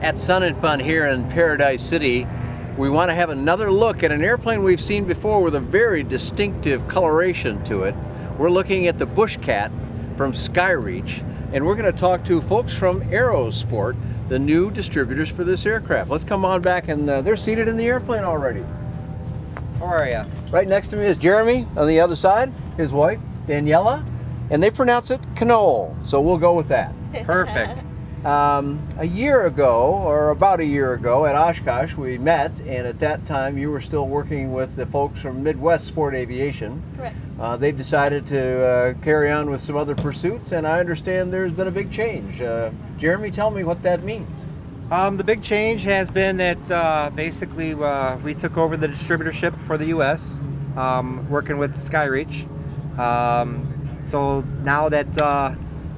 At Sun and Fun here in Paradise City, we want to have another look at an airplane we've seen before with a very distinctive coloration to it. We're looking at the Bush Cat from SkyReach, and we're going to talk to folks from AeroSport, the new distributors for this aircraft. Let's come on back, and they're seated in the airplane already. How are you? Right next to me is Jeremy on the other side, his wife, Daniela, and they pronounce it Knoll, so we'll go with that. Perfect. A year ago, or about a year ago, at Oshkosh, we met, and at that time you were still working with the folks from Midwest Sport Aviation. Correct. They decided to carry on with some other pursuits, and I understand there's been a big change. Jeremy, tell me what that means. The big change has been that basically we took over the distributorship for the U.S., working with SkyReach. So now that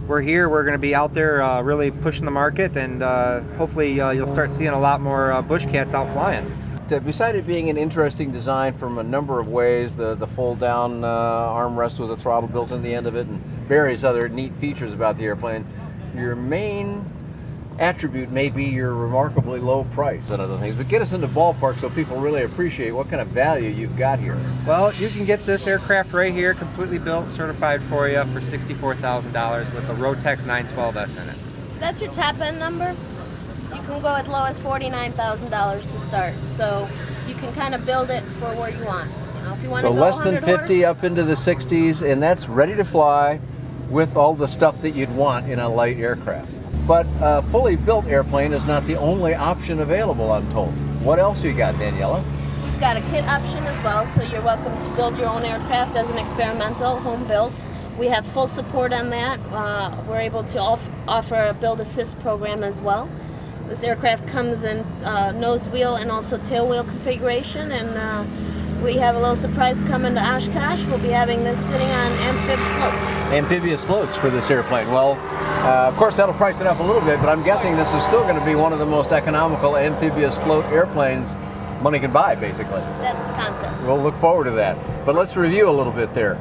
we're here, we're going to be out there really pushing the market, and hopefully you'll start seeing a lot more Bush Cats out flying. Beside it being an interesting design from a number of ways, the fold-down armrest with a throttle built in the end of it, and various other neat features about the airplane, your main attribute may be your remarkably low price and other things. But get us into ballpark so people really appreciate what kind of value you've got here. Well, you can get this aircraft right here, completely built, certified for you for $64,000 with a Rotex 912S in it. That's your top end number. You can go as low as $49,000 to start. So you can kind of build it for where you want. You know, if you want So to go less than 100 50 up into the 60s, and that's ready to fly with all the stuff that you'd want in a light aircraft. But a fully built airplane is not the only option available, I'm told. What else you got, Daniela? We've got a kit option as well, so you're welcome to build your own aircraft as an experimental, home built. We have full support on that. We're able to offer a build assist program as well. This aircraft comes in nose wheel and also tail wheel configuration, and we have a little surprise coming to Oshkosh. We'll be having this sitting on amphib floats. Amphibious floats for this airplane. Well, of course that'll price it up a little bit, but I'm guessing this is still going to be one of the most economical amphibious float airplanes money can buy, basically. That's the concept. We'll look forward to that. But let's review a little bit there.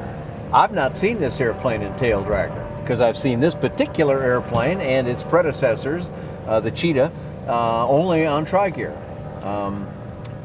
I've not seen this airplane in tail dragger, because I've seen this particular airplane and its predecessors, the Cheetah, only on tri-gear.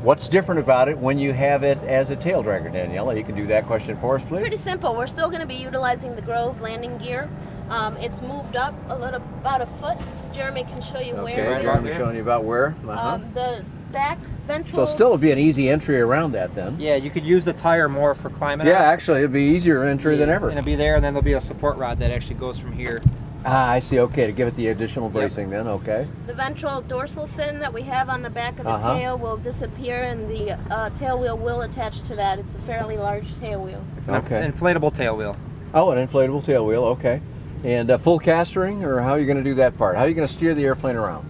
What's different about it when you have it as a tail dragger, Daniela? You can do that question for us, please. Pretty simple. We're still going to be utilizing the Grove landing gear. It's moved up a little, about a foot. Jeremy can show you where. Okay, Jeremy's showing you about where. The back ventral. So still it'll be an easy entry around that then. Yeah, you could use the tire more for climbing. Yeah, out. actually it'll be easier entry than ever. And it'll be there, and then there'll be a support rod that actually goes from here. Ah, I see. Okay, to give it the additional bracing then. Okay. The ventral dorsal fin that we have on the back of the tail will disappear, and the tail wheel will attach to that. It's a fairly large tail wheel. It's an inflatable tail wheel. Oh, an inflatable tail wheel. Okay. And full castering, or how are you going to do that part? How are you going to steer the airplane around?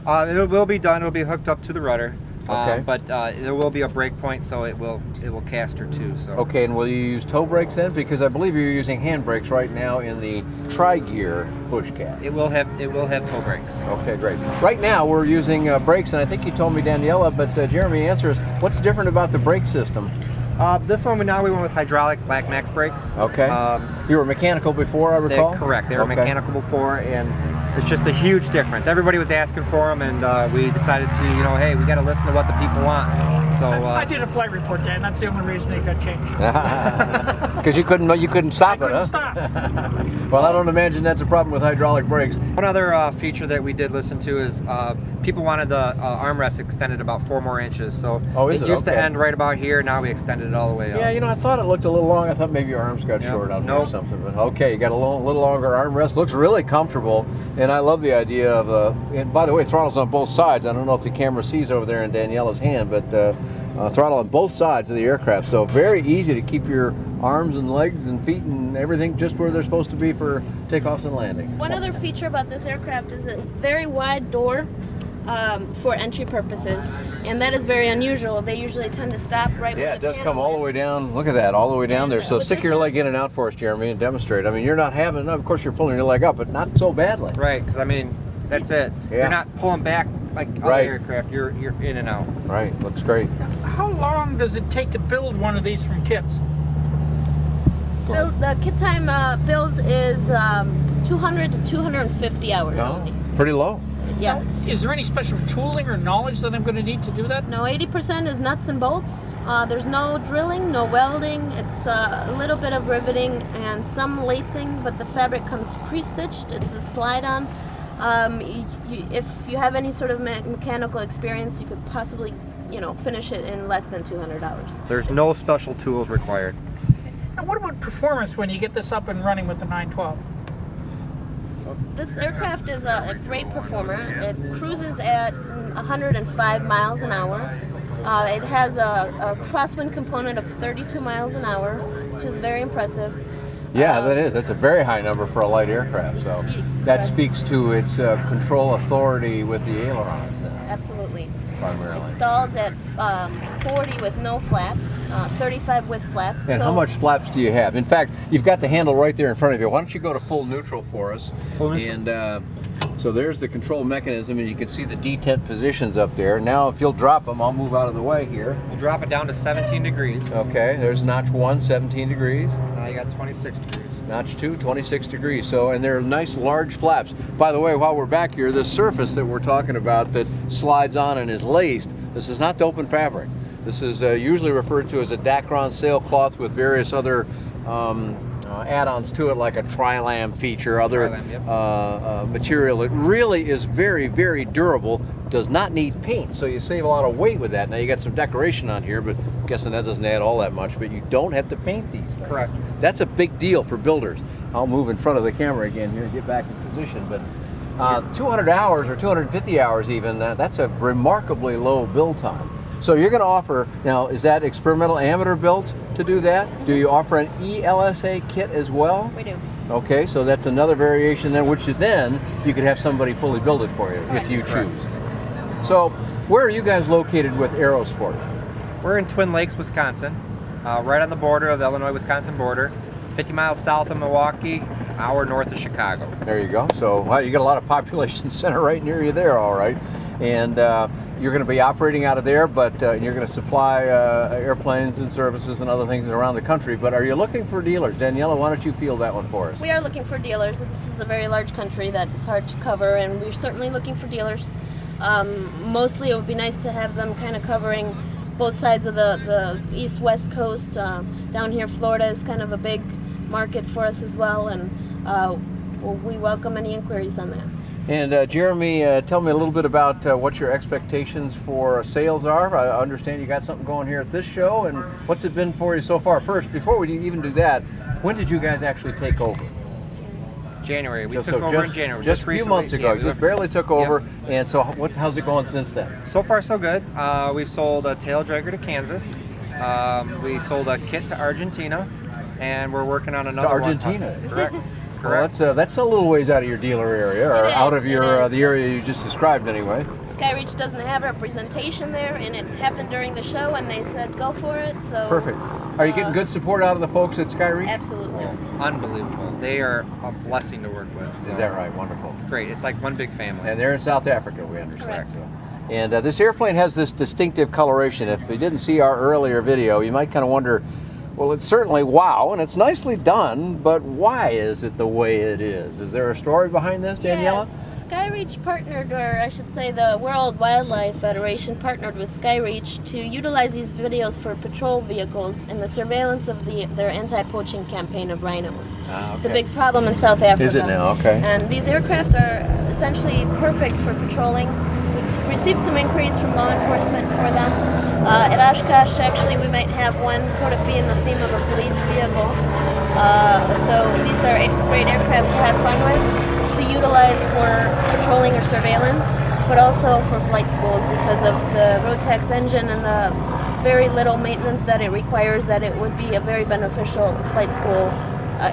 It will be done. It will be hooked up to the rudder. Okay. But there will be a brake point, so it will caster too. So. Okay, and will you use toe brakes then? Because I believe you're using hand brakes right now in the tri-gear Bush Cat. It will have toe brakes. Okay, great. Right now we're using brakes, and I think you told me, Daniela, but Jeremy, answer us. What's different about the brake system? This one we went with hydraulic Black Max brakes. Okay. You were mechanical before, I recall? Correct. They were mechanical before, and it's just a huge difference. Everybody was asking for them, and we decided to, hey, we got to listen to what the people want. So I did a flight report day, and that's the only reason they got changed. Because you couldn't stop I it, huh? couldn't stop. Well, I don't imagine that's a problem with hydraulic brakes. One other feature that we did listen to is people wanted the armrest extended about 4 more inches. So it used to end right about here. Now we extended it all the way up. Yeah, I thought it looked a little long. I thought maybe your arms got short out there or something. But okay, you got a little longer armrest. Looks really comfortable, and I love the idea of. And by the way, throttles on both sides. I don't know if the camera sees over there in Daniela's hand, but throttle on both sides of the aircraft. So very easy to keep your arms and legs and feet and everything just where they're supposed to be for takeoffs and landings. One other feature about this aircraft is a very wide door for entry purposes, and that is very unusual. They usually tend to stop right where Yeah, the it does panel come all the is. way down. Look at that, all the way down there. So with stick this your one- leg in and out for us, Jeremy, and demonstrate. I mean, you're not having, of course you're pulling your leg up, but not so badly. Right, because that's it. Yeah. You're not pulling back like other Right. aircraft. You're in and out. Right, looks great. How long does it take to build one of these from kits? The kit time build is 200 to 250 hours only. Pretty low. Yes. Is there any special tooling or knowledge that I'm going to need to do that? No, 80% is nuts and bolts. There's no drilling, no welding. It's a little bit of riveting and some lacing, but the fabric comes pre-stitched. It's a slide-on. If you have any sort of mechanical experience, you could possibly, finish it in less than $200. There's no special tools required. And what about performance when you get this up and running with the 912? This aircraft is a great performer. It cruises at 105 miles an hour. It has a crosswind component of 32 miles an hour, which is very impressive. Yeah, that is. That's a very high number for a light aircraft. So that speaks to its control authority with the ailerons then. Absolutely. Primarily. It stalls at 40 with no flaps, 35 with flaps. And how much flaps do you have? In fact, you've got the handle right there in front of you. Why don't you go to full neutral for us? Full neutral. And so there's the control mechanism, and you can see the detent positions up there. Now, if you'll drop them, I'll move out of the way here. We'll drop it down to 17 degrees. Okay, there's notch 1, 17 degrees. Now you got 26 degrees. Notch 2, 26 degrees. So, and they're nice large flaps. By the way, while we're back here, this surface that we're talking about that slides on and is laced, this is not open fabric. This is usually referred to as a Dacron sailcloth with various other add-ons to it, like a tri-lam feature, other material. It really is very, very durable. Does not need paint, so you save a lot of weight with that. Now you got some decoration on here, but I'm guessing that doesn't add all that much, but you don't have to paint these things. Correct. That's a big deal for builders. I'll move in front of the camera again here and get back in position, but 200 hours or 250 hours even, that's a remarkably low build time. So you're going to offer, now is that experimental amateur built to do that? Do you offer an E.A.A kit as well? We do. Okay, so that's another variation then, which then you could have somebody fully build it for you if you choose. So where are you guys located with AeroSport? We're in Twin Lakes, Wisconsin, right on the border of the Illinois-Wisconsin border, 50 miles south of Milwaukee, hour north of Chicago. There you go. So well, you got a lot of population center right near you there, all right. And you're going to be operating out of there, but you're going to supply airplanes and services and other things around the country. But are you looking for dealers? Daniela, why don't you field that one for us? We are looking for dealers. This is a very large country that is hard to cover, and we're certainly looking for dealers. Mostly it would be nice to have them kind of covering both sides of the east-west coast. Down here, Florida is kind of a big market for us as well, and we welcome any inquiries on that. And Jeremy, tell me a little bit about what your expectations for sales are. I understand you got something going here at this show, and what's it been for you so far? First, before we even do that, when did you guys actually take over? January. We took over in January. Just a few months ago. You just barely took over. Yep. And so how's it going since then? So far, so good. We've sold a tail dragger to Kansas. We sold a kit to Argentina, and we're working on another one. To Argentina? Correct. Correct. Well, that's a little ways out of your dealer area, or out of your the area you just described anyway. SkyReach doesn't have representation there, and it happened during the show, and they said go for it. So perfect. Are you getting good support out of the folks at SkyReach? Absolutely. Unbelievable. They are a blessing to work with. So. Is that right? Wonderful. Great. It's like one big family. And they're in South Africa, we understand. Correct. So. And this airplane has this distinctive coloration. If you didn't see our earlier video, you might kind of wonder, well, it's certainly wow, and it's nicely done, but why is it the way it is? Is there a story behind this, Daniela? Yes, SkyReach partnered, or I should say the World Wildlife Federation partnered with SkyReach to utilize these videos for patrol vehicles in the surveillance of their anti-poaching campaign of rhinos. Okay. It's a big problem in South Africa. Is it now? Okay. And these aircraft are essentially perfect for patrolling. We've received some inquiries from law enforcement for them. At Oshkosh, actually, we might have one sort of be in the theme of a police vehicle. So these are great aircraft to have fun with, to utilize for patrolling or surveillance, but also for flight schools because of the Rotax engine and the very little maintenance that it requires, that it would be a very beneficial flight school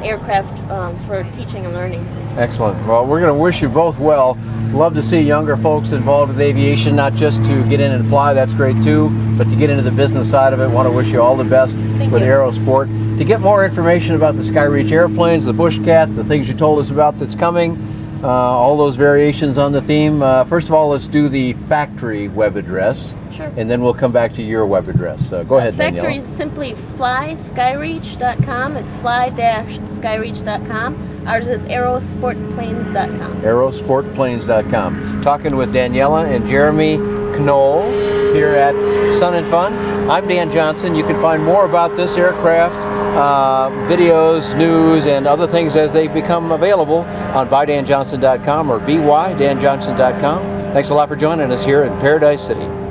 aircraft for teaching and learning. Excellent. Well, we're going to wish you both well. Love to see younger folks involved with aviation, not just to get in and fly, that's great too, but to get into the business side of it. Want to wish you all the best with AeroSport. To get more information about the SkyReach airplanes, the BushCat, the things you told us about that's coming, all those variations on the theme. First of all, let's do the factory web address. Sure. And then we'll come back to your web address. Go ahead, Daniela. Factory is simply flyskyreach.com. It's fly-skyreach.com. Ours is aerosportplanes.com. aerosportplanes.com. Talking with Daniela and Jeremy Knoll here at Sun and Fun. I'm Dan Johnson. You can find more about this aircraft, videos, news, and other things as they become available on bydanjohnson.com or bydanjohnson.com. Thanks a lot for joining us here in Paradise City.